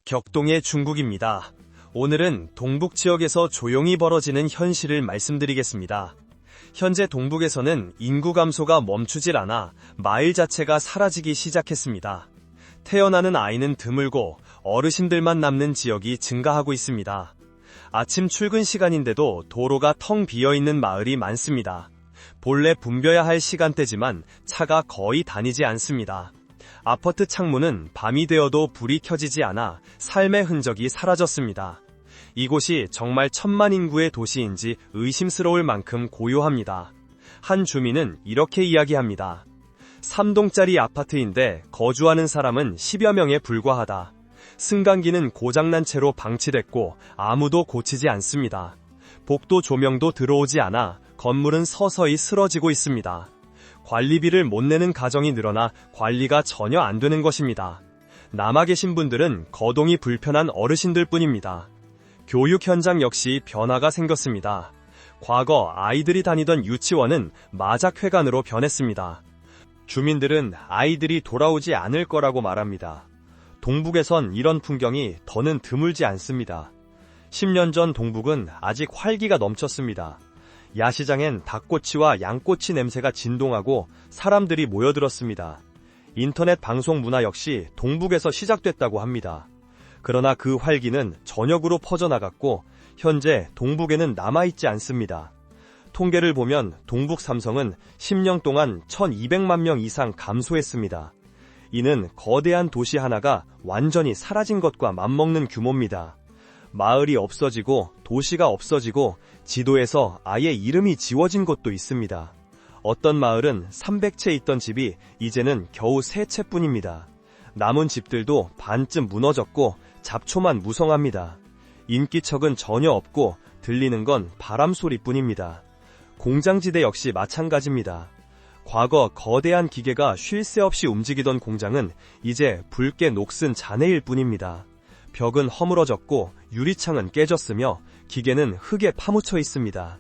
격동의 중국입니다. 오늘은 동북 지역에서 조용히 벌어지는 현실을 말씀드리겠습니다. 현재 동북에서는 인구 감소가 멈추질 않아 마을 자체가 사라지기 시작했습니다. 태어나는 아이는 드물고 어르신들만 남는 지역이 증가하고 있습니다. 아침 출근 시간인데도 도로가 텅 비어있는 마을이 많습니다. 본래 붐벼야 할 시간대지만 차가 거의 다니지 않습니다. 아파트 창문은 밤이 되어도 불이 켜지지 않아 삶의 흔적이 사라졌습니다. 이곳이 정말 천만 인구의 도시인지 의심스러울 만큼 고요합니다. 한 주민은 이렇게 이야기합니다. 3동짜리 아파트인데 거주하는 사람은 10여 명에 불과하다. 승강기는 고장난 채로 방치됐고 아무도 고치지 않습니다. 복도 조명도 들어오지 않아 건물은 서서히 쓰러지고 있습니다. 관리비를 못 내는 가정이 늘어나 관리가 전혀 안 되는 것입니다. 남아 계신 분들은 거동이 불편한 어르신들 뿐입니다. 교육 현장 역시 변화가 생겼습니다. 과거 아이들이 다니던 유치원은 마작회관으로 변했습니다. 주민들은 아이들이 돌아오지 않을 거라고 말합니다. 동북에선 이런 풍경이 더는 드물지 않습니다. 10년 전 동북은 아직 활기가 넘쳤습니다. 야시장엔 닭꼬치와 양꼬치 냄새가 진동하고 사람들이 모여들었습니다. 인터넷 방송 문화 역시 동북에서 시작됐다고 합니다. 그러나 그 활기는 전역으로 퍼져나갔고 현재 동북에는 남아있지 않습니다. 통계를 보면 동북 삼성은 10년 동안 1200만 명 이상 감소했습니다. 이는 거대한 도시 하나가 완전히 사라진 것과 맞먹는 규모입니다. 마을이 없어지고 도시가 없어지고 지도에서 아예 이름이 지워진 곳도 있습니다. 어떤 마을은 300채 있던 집이 이제는 겨우 3채뿐입니다. 남은 집들도 반쯤 무너졌고 잡초만 무성합니다. 인기척은 전혀 없고 들리는 건 바람 소리뿐입니다. 공장지대 역시 마찬가지입니다. 과거 거대한 기계가 쉴 새 없이 움직이던 공장은 이제 붉게 녹슨 잔해일 뿐입니다. 벽은 허물어졌고 유리창은 깨졌으며 기계는 흙에 파묻혀 있습니다.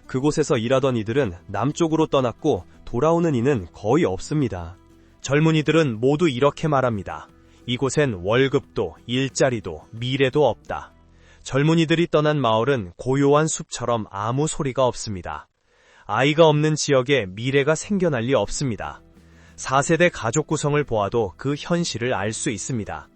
그곳에서 일하던 이들은 남쪽으로 떠났고 돌아오는 이는 거의 없습니다. 젊은이들은 모두 이렇게 말합니다. 이곳엔 월급도 일자리도 미래도 없다. 젊은이들이 떠난 마을은 고요한 숲처럼 아무 소리가 없습니다. 아이가 없는 지역에 미래가 생겨날 리 없습니다. 4세대 가족 구성을 보아도 그 현실을 알 수 있습니다.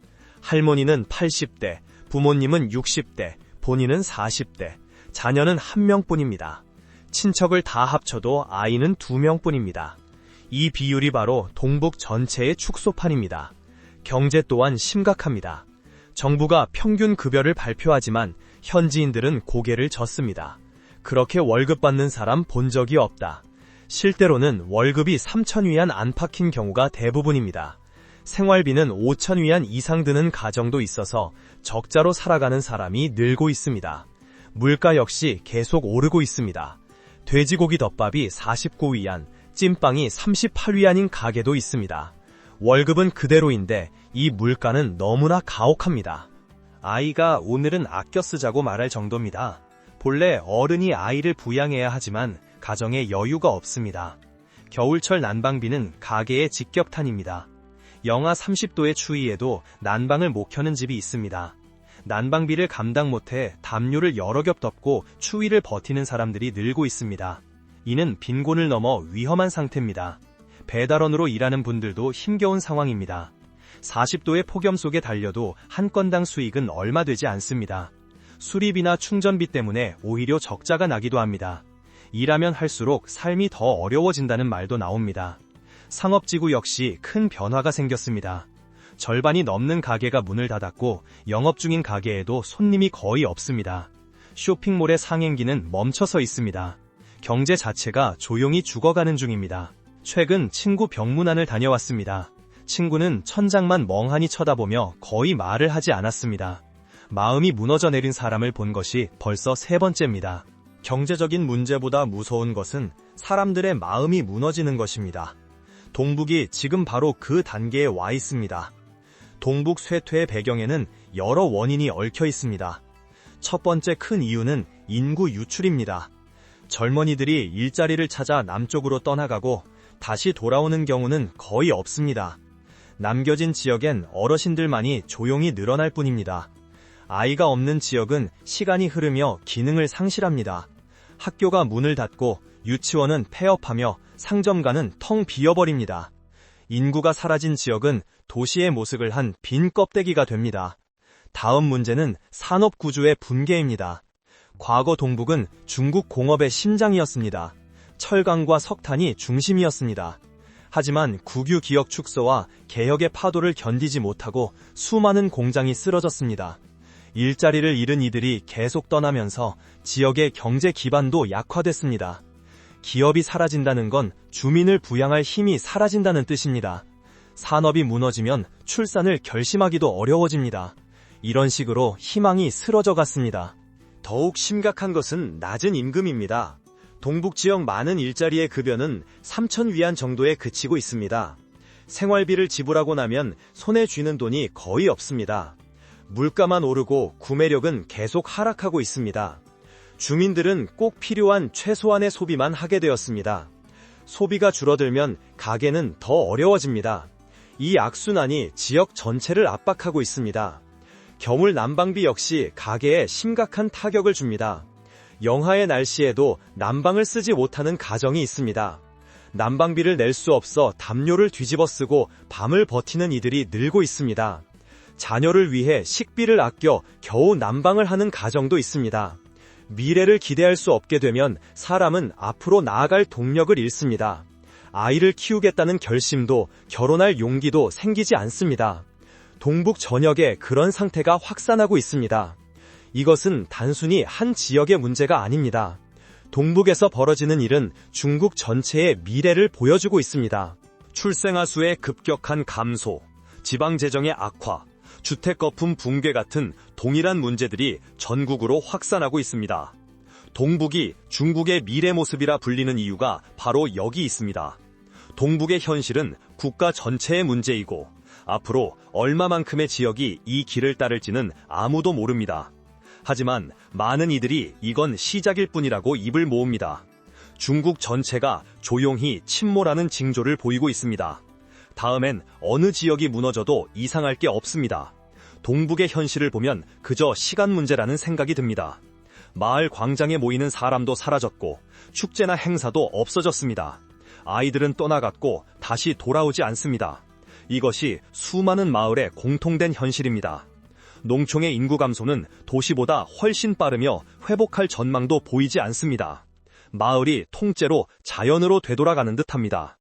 할머니는 80대, 부모님은 60대, 본인은 40대, 자녀는 1명뿐입니다. 친척을 다 합쳐도 아이는 2명뿐입니다. 이 비율이 바로 동북 전체의 축소판입니다. 경제 또한 심각합니다. 정부가 평균 급여를 발표하지만 현지인들은 고개를 젓습니다. 그렇게 월급 받는 사람 본 적이 없다. 실제로는 월급이 3,000위안 안팎인 경우가 대부분입니다. 생활비는 5,000위안 이상 드는 가정도 있어서 적자로 살아가는 사람이 늘고 있습니다. 물가 역시 계속 오르고 있습니다. 돼지고기 덮밥이 49위안, 찐빵이 38위안인 가게도 있습니다. 월급은 그대로인데 이 물가는 너무나 가혹합니다. 아이가 오늘은 아껴 쓰자고 말할 정도입니다. 본래 어른이 아이를 부양해야 하지만 가정에 여유가 없습니다. 겨울철 난방비는 가계의 직격탄입니다. 영하 30도의 추위에도 난방을 못 켜는 집이 있습니다. 난방비를 감당 못해 담요를 여러 겹 덮고 추위를 버티는 사람들이 늘고 있습니다. 이는 빈곤을 넘어 위험한 상태입니다. 배달원으로 일하는 분들도 힘겨운 상황입니다. 40도의 폭염 속에 달려도 한 건당 수익은 얼마 되지 않습니다. 수리비나 충전비 때문에 오히려 적자가 나기도 합니다. 일하면 할수록 삶이 더 어려워진다는 말도 나옵니다. 상업지구 역시 큰 변화가 생겼습니다. 절반이 넘는 가게가 문을 닫았고 영업 중인 가게에도 손님이 거의 없습니다. 쇼핑몰의 상행기는 멈춰서 있습니다. 경제 자체가 조용히 죽어가는 중입니다. 최근 친구 병문안을 다녀왔습니다. 친구는 천장만 멍하니 쳐다보며 거의 말을 하지 않았습니다. 마음이 무너져 내린 사람을 본 것이 벌써 3번째입니다. 경제적인 문제보다 무서운 것은 사람들의 마음이 무너지는 것입니다. 동북이 지금 바로 그 단계에 와 있습니다. 동북 쇠퇴의 배경에는 여러 원인이 얽혀 있습니다. 첫 번째 큰 이유는 인구 유출입니다. 젊은이들이 일자리를 찾아 남쪽으로 떠나가고 다시 돌아오는 경우는 거의 없습니다. 남겨진 지역엔 어르신들만이 조용히 늘어날 뿐입니다. 아이가 없는 지역은 시간이 흐르며 기능을 상실합니다. 학교가 문을 닫고 유치원은 폐업하며 상점가는 텅 비어버립니다. 인구가 사라진 지역은 도시의 모습을 한 빈 껍데기가 됩니다. 다음 문제는 산업 구조의 붕괴입니다. 과거 동북은 중국 공업의 심장이었습니다. 철강과 석탄이 중심이었습니다. 하지만 국유 기업 축소와 개혁의 파도를 견디지 못하고 수많은 공장이 쓰러졌습니다. 일자리를 잃은 이들이 계속 떠나면서 지역의 경제 기반도 약화됐습니다. 기업이 사라진다는 건 주민을 부양할 힘이 사라진다는 뜻입니다. 산업이 무너지면 출산을 결심하기도 어려워집니다. 이런 식으로 희망이 쓰러져 갔습니다. 더욱 심각한 것은 낮은 임금입니다. 동북 지역 많은 일자리의 급여는 3,000위안 정도에 그치고 있습니다. 생활비를 지불하고 나면 손에 쥐는 돈이 거의 없습니다. 물가만 오르고 구매력은 계속 하락하고 있습니다. 주민들은 꼭 필요한 최소한의 소비만 하게 되었습니다. 소비가 줄어들면 가게는 더 어려워집니다. 이 악순환이 지역 전체를 압박하고 있습니다. 겨울 난방비 역시 가게에 심각한 타격을 줍니다. 영하의 날씨에도 난방을 쓰지 못하는 가정이 있습니다. 난방비를 낼 수 없어 담요를 뒤집어 쓰고 밤을 버티는 이들이 늘고 있습니다. 자녀를 위해 식비를 아껴 겨우 난방을 하는 가정도 있습니다. 미래를 기대할 수 없게 되면 사람은 앞으로 나아갈 동력을 잃습니다. 아이를 키우겠다는 결심도 결혼할 용기도 생기지 않습니다. 동북 전역에 그런 상태가 확산하고 있습니다. 이것은 단순히 한 지역의 문제가 아닙니다. 동북에서 벌어지는 일은 중국 전체의 미래를 보여주고 있습니다. 출생아 수의 급격한 감소, 지방재정의 악화, 주택거품 붕괴 같은 동일한 문제들이 전국으로 확산하고 있습니다. 동북이 중국의 미래 모습이라 불리는 이유가 바로 여기 있습니다. 동북의 현실은 국가 전체의 문제이고 앞으로 얼마만큼의 지역이 이 길을 따를지는 아무도 모릅니다. 하지만 많은 이들이 이건 시작일 뿐이라고 입을 모읍니다. 중국 전체가 조용히 침몰하는 징조를 보이고 있습니다. 다음엔 어느 지역이 무너져도 이상할 게 없습니다. 동북의 현실을 보면 그저 시간 문제라는 생각이 듭니다. 마을 광장에 모이는 사람도 사라졌고 축제나 행사도 없어졌습니다. 아이들은 떠나갔고 다시 돌아오지 않습니다. 이것이 수많은 마을의 공통된 현실입니다. 농촌의 인구 감소는 도시보다 훨씬 빠르며 회복할 전망도 보이지 않습니다. 마을이 통째로 자연으로 되돌아가는 듯합니다.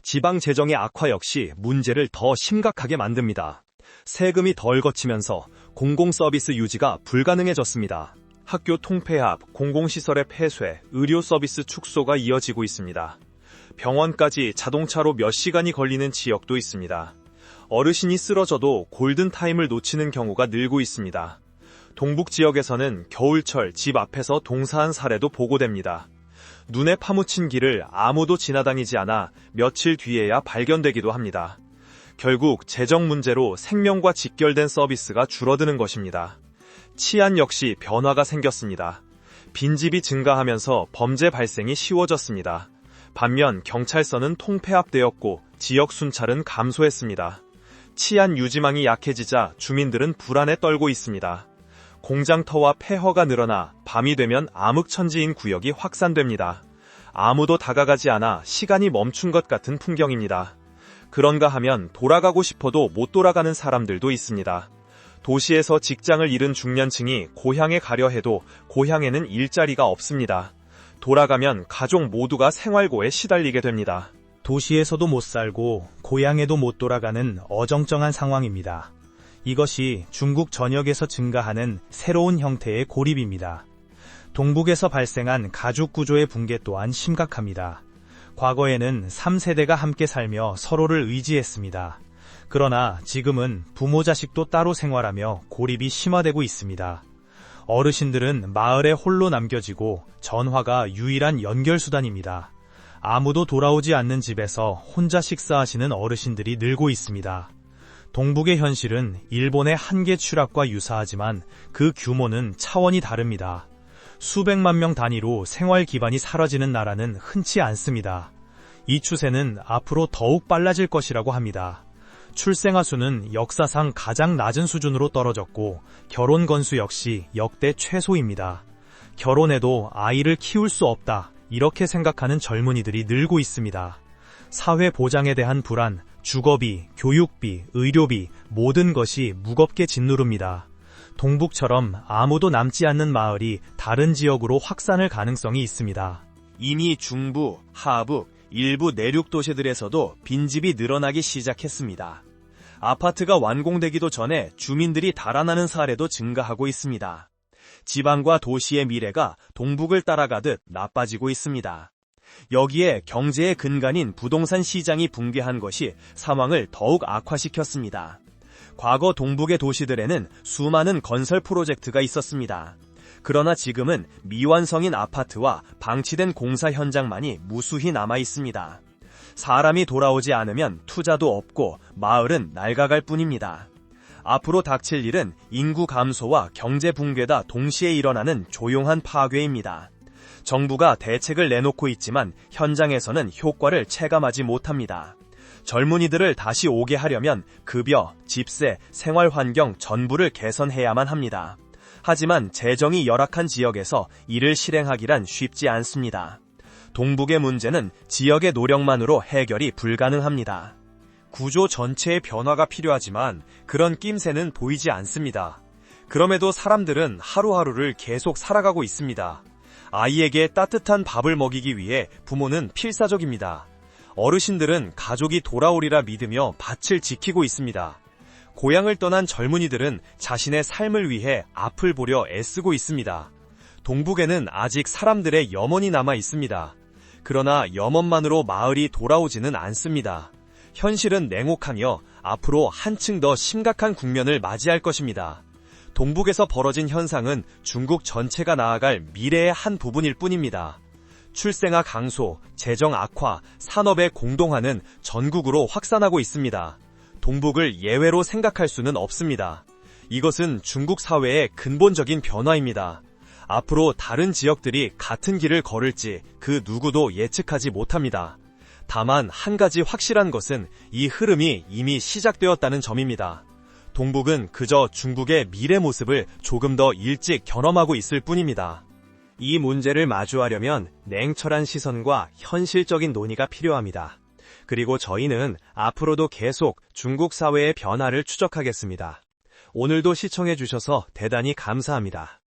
지방 재정의 악화 역시 문제를 더 심각하게 만듭니다. 세금이 덜 거치면서 공공 서비스 유지가 불가능해졌습니다. 학교 통폐합, 공공시설의 폐쇄, 의료 서비스 축소가 이어지고 있습니다. 병원까지 자동차로 몇 시간이 걸리는 지역도 있습니다. 어르신이 쓰러져도 골든타임을 놓치는 경우가 늘고 있습니다. 동북 지역에서는 겨울철 집 앞에서 동사한 사례도 보고됩니다. 눈에 파묻힌 길을 아무도 지나다니지 않아 며칠 뒤에야 발견되기도 합니다. 결국 재정 문제로 생명과 직결된 서비스가 줄어드는 것입니다. 치안 역시 변화가 생겼습니다. 빈집이 증가하면서 범죄 발생이 쉬워졌습니다. 반면 경찰서는 통폐합되었고 지역 순찰은 감소했습니다. 치안 유지망이 약해지자 주민들은 불안에 떨고 있습니다. 공장터와 폐허가 늘어나 밤이 되면 암흑천지인 구역이 확산됩니다. 아무도 다가가지 않아 시간이 멈춘 것 같은 풍경입니다. 그런가 하면 돌아가고 싶어도 못 돌아가는 사람들도 있습니다. 도시에서 직장을 잃은 중년층이 고향에 가려 해도 고향에는 일자리가 없습니다. 돌아가면 가족 모두가 생활고에 시달리게 됩니다. 도시에서도 못 살고 고향에도 못 돌아가는 어정쩡한 상황입니다. 이것이 중국 전역에서 증가하는 새로운 형태의 고립입니다. 동북에서 발생한 가족 구조의 붕괴 또한 심각합니다. 과거에는 3세대가 함께 살며 서로를 의지했습니다. 그러나 지금은 부모 자식도 따로 생활하며 고립이 심화되고 있습니다. 어르신들은 마을에 홀로 남겨지고 전화가 유일한 연결수단입니다. 아무도 돌아오지 않는 집에서 혼자 식사하시는 어르신들이 늘고 있습니다. 동북의 현실은 일본의 한계 추락과 유사하지만 그 규모는 차원이 다릅니다. 수백만 명 단위로 생활 기반이 사라지는 나라는 흔치 않습니다. 이 추세는 앞으로 더욱 빨라질 것이라고 합니다. 출생아 수는 역사상 가장 낮은 수준으로 떨어졌고 결혼 건수 역시 역대 최소입니다. 결혼해도 아이를 키울 수 없다, 이렇게 생각하는 젊은이들이 늘고 있습니다. 사회 보장에 대한 불안, 주거비, 교육비, 의료비 모든 것이 무겁게 짓누릅니다. 동북처럼 아무도 남지 않는 마을이 다른 지역으로 확산할 가능성이 있습니다. 이미 중부, 하부, 일부 내륙 도시들에서도 빈집이 늘어나기 시작했습니다. 아파트가 완공되기도 전에 주민들이 달아나는 사례도 증가하고 있습니다. 지방과 도시의 미래가 동북을 따라가듯 나빠지고 있습니다. 여기에 경제의 근간인 부동산 시장이 붕괴한 것이 상황을 더욱 악화시켰습니다. 과거 동북의 도시들에는 수많은 건설 프로젝트가 있었습니다. 그러나 지금은 미완성인 아파트와 방치된 공사 현장만이 무수히 남아 있습니다. 사람이 돌아오지 않으면 투자도 없고 마을은 낡아갈 뿐입니다. 앞으로 닥칠 일은 인구 감소와 경제 붕괴가 동시에 일어나는 조용한 파괴입니다. 정부가 대책을 내놓고 있지만 현장에서는 효과를 체감하지 못합니다. 젊은이들을 다시 오게 하려면 급여, 집세, 생활환경 전부를 개선해야만 합니다. 하지만 재정이 열악한 지역에서 이를 실행하기란 쉽지 않습니다. 동북의 문제는 지역의 노력만으로 해결이 불가능합니다. 구조 전체의 변화가 필요하지만 그런 낌새는 보이지 않습니다. 그럼에도 사람들은 하루하루를 계속 살아가고 있습니다. 아이에게 따뜻한 밥을 먹이기 위해 부모는 필사적입니다. 어르신들은 가족이 돌아오리라 믿으며 밭을 지키고 있습니다. 고향을 떠난 젊은이들은 자신의 삶을 위해 앞을 보려 애쓰고 있습니다. 동북에는 아직 사람들의 염원이 남아 있습니다. 그러나 염원만으로 마을이 돌아오지는 않습니다. 현실은 냉혹하며 앞으로 한층 더 심각한 국면을 맞이할 것입니다. 동북에서 벌어진 현상은 중국 전체가 나아갈 미래의 한 부분일 뿐입니다. 출생아 강소, 재정 악화, 산업의 공동화는 전국으로 확산하고 있습니다. 동북을 예외로 생각할 수는 없습니다. 이것은 중국 사회의 근본적인 변화입니다. 앞으로 다른 지역들이 같은 길을 걸을지 그 누구도 예측하지 못합니다. 다만 한 가지 확실한 것은 이 흐름이 이미 시작되었다는 점입니다. 동북은 그저 중국의 미래 모습을 조금 더 일찍 경험하고 있을 뿐입니다. 이 문제를 마주하려면 냉철한 시선과 현실적인 논의가 필요합니다. 그리고 저희는 앞으로도 계속 중국 사회의 변화를 추적하겠습니다. 오늘도 시청해주셔서 대단히 감사합니다.